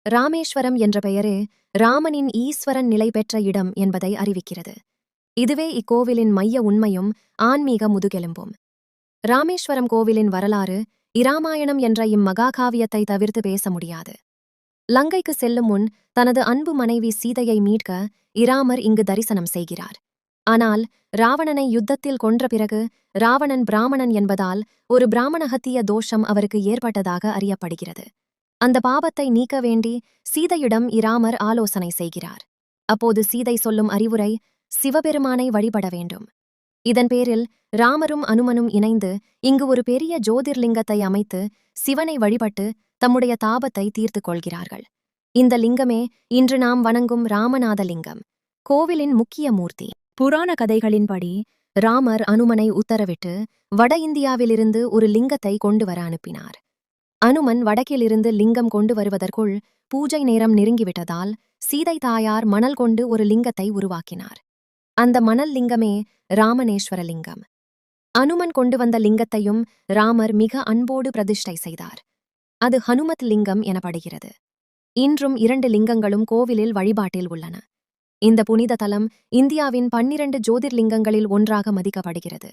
ராமேஸ்வரம் என்ற பெயரே ராமனின் ஈஸ்வரன் நிலை பெற்ற இடம் என்பதை அறிவிக்கிறது. இதுவே இக்கோவிலின் மைய உண்மையும் ஆன்மீக முதுகெலும்பும். ராமேஸ்வரம் கோவிலின் வரலாறு இராமாயணம் என்ற இம்மகாகாவியத்தை தவிர்த்து பேச முடியாது. லங்கைக்கு செல்லும் முன் தனது அன்பு மனைவி சீதையை மீட்க இராமர் இங்கு தரிசனம் செய்கிறார். ஆனால் ராவணனை யுத்தத்தில் கொன்ற பிறகு ராவணன் பிராமணன் என்பதால் ஒரு பிராமணஹத்திய தோஷம் அவருக்கு ஏற்பட்டதாக அறியப்படுகிறது. அந்த பாபத்தை நீக்க வேண்டி சீதையிடம் இராமர் ஆலோசனை செய்கிறார். அப்போது சீதை சொல்லும் அறிவுரை, சிவபெருமானை வழிபட வேண்டும். இதன் பேரில் ராமரும் அனுமனும் இணைந்து இங்கு ஒரு பெரிய ஜோதிர்லிங்கத்தை அமைத்து சிவனை வழிபட்டு தம்முடைய தாபத்தை தீர்த்து கொள்கிறார்கள். இந்த லிங்கமே இன்று நாம் வணங்கும் ராமநாத லிங்கம், கோவிலின் முக்கிய மூர்த்தி. புராண கதைகளின்படி ராமர் அனுமனை உத்தரவிட்டு வட இந்தியாவிலிருந்து ஒரு லிங்கத்தை கொண்டு வர அனுப்பினார். அனுமன் வடக்கிலிருந்து லிங்கம் கொண்டு வருவதற்குள் பூஜை நேரம் நெருங்கிவிட்டதால் சீதை தாயார் மணல் கொண்டு ஒரு லிங்கத்தை உருவாக்கினார். அந்த மணல் லிங்கமே ராமநேஸ்வர லிங்கம். அனுமன் கொண்டு வந்த லிங்கத்தையும் ராமர் மிக அன்போடு பிரதிஷ்டை செய்தார். அது ஹனுமத் லிங்கம் எனப்படுகிறது. இன்றும் 2 லிங்கங்களும் கோவிலில் வழிபாட்டில் உள்ளன. இந்த புனித தலம் இந்தியாவின் 12 ஜோதிர்லிங்கங்களில் ஒன்றாக மதிக்கப்படுகிறது.